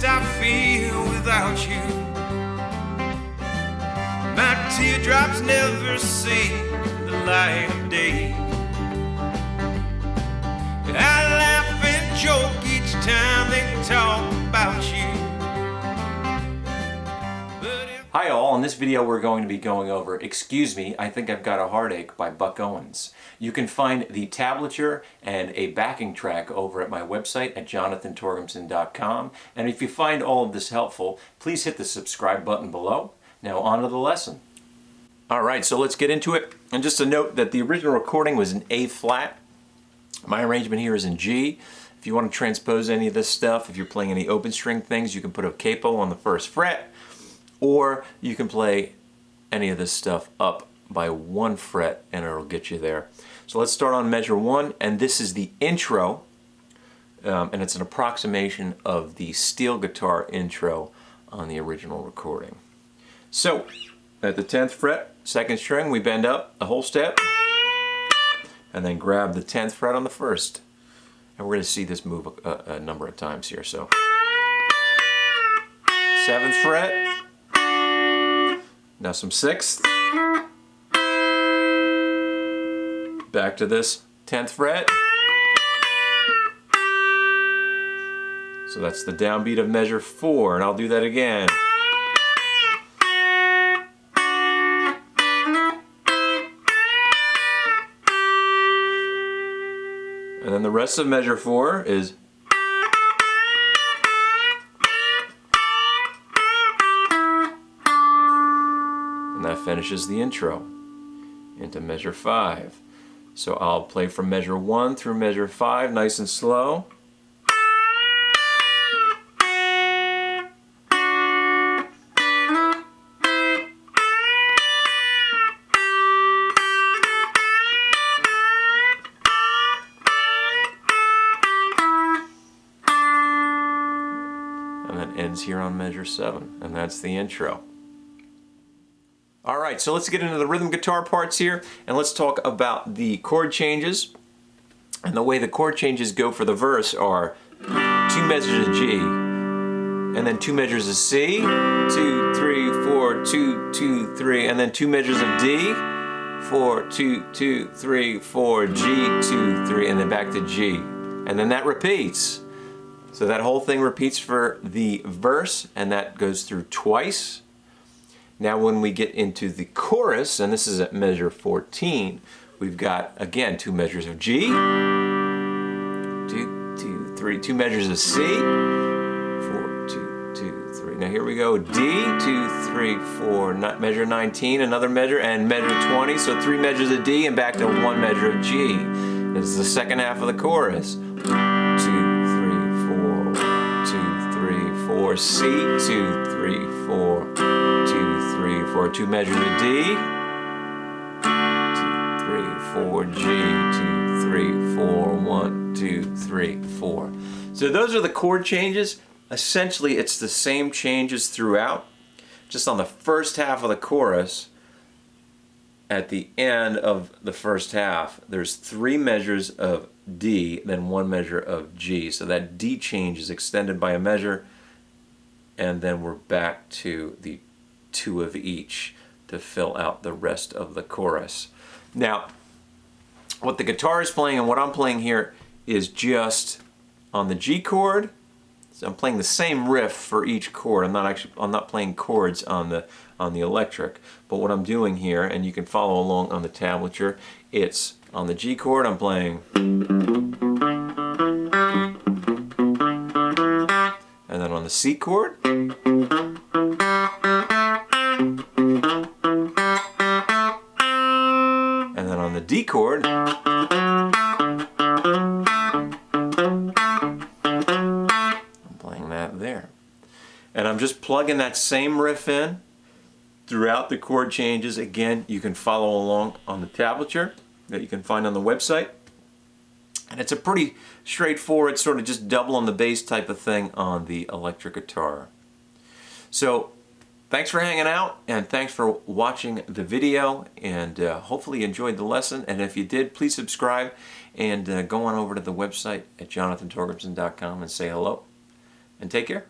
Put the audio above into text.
lost I feel without you. My teardrops never see the light of day. I laugh and joke each time they talk about you. Hi all, in this video we're going to be going over Excuse Me, I Think I've Got a Heartache by Buck Owens. You can find the tablature and a backing track over at my website at jonathantorgumson.com. And if you find all of this helpful, please hit the subscribe button below. Now on to the lesson. Alright, so let's get into it. And just a note that the original recording was in A flat. My arrangement here is in G. If you want to transpose any of this stuff, if you're playing any open string things, you can put a capo on the first fret. Or you can play any of this stuff up by 1 fret and it'll get you there. So let's start on measure 1, and this is the intro, and it's an approximation of the steel guitar intro on the original recording. So at the 10th fret, 2nd string, we bend up a whole step and then grab the 10th fret on the 1st. And we're going to see this move a number of times here. So 7th fret. Now some 6th, back to this 10th fret. So that's the downbeat of measure 4, and I'll do that again. And then the rest of measure 4 is and that finishes the intro into measure 5. So I'll play from measure 1 through measure 5 nice and slow. And then ends here on measure 7, and that's the intro. Alright, so let's get into the rhythm guitar parts here, and let's talk about the chord changes. And the way the chord changes go for the verse are 2 measures of G, and then 2 measures of C, 2, 3, 4, 2, 2, 3, and then 2 measures of D, 4, 2, 2, 3, 4, G, 2, 3, and then back to G. And then that repeats. So that whole thing repeats for the verse, and that goes through twice. Now when we get into the chorus, and this is at measure 14, we've got, again, 2 measures of G, 2, 2, 3, 2 measures of C, 4, 2, 2, 3. Now here we go, D, 2, 3, 4, measure 19, another measure, and measure 20, so 3 measures of D and back to 1 measure of G. This is the second half of the chorus. 2, 3, 4, 2, 3, 4, C, 2, 3, 4, 2, 3, 4, 2 measures of D, 2, 3, 4, G, 2, 3, 4, 1, 2, 3, 4. So those are the chord changes. Essentially it's the same changes throughout. Just on the first half of the chorus, at the end of the first half, there's 3 measures of D, then 1 measure of G. So that D change is extended by a measure, and then we're back to the 2 of each to fill out the rest of the chorus. Now, what the guitar is playing and what I'm playing here is just on the G chord. So I'm playing the same riff for each chord. I'm not playing chords on the electric. But what I'm doing here, and you can follow along on the tablature, it's on the G chord I'm playing, and then on the C chord, and then on the D chord, I'm playing that there. And I'm just plugging that same riff in throughout the chord changes. Again, you can follow along on the tablature that you can find on the website. And it's a pretty straightforward, sort of just double on the bass type of thing on the electric guitar. So thanks for hanging out, and thanks for watching the video, and hopefully you enjoyed the lesson. And if you did, please subscribe and go on over to the website at jonathantorgumson.com and say hello. And take care.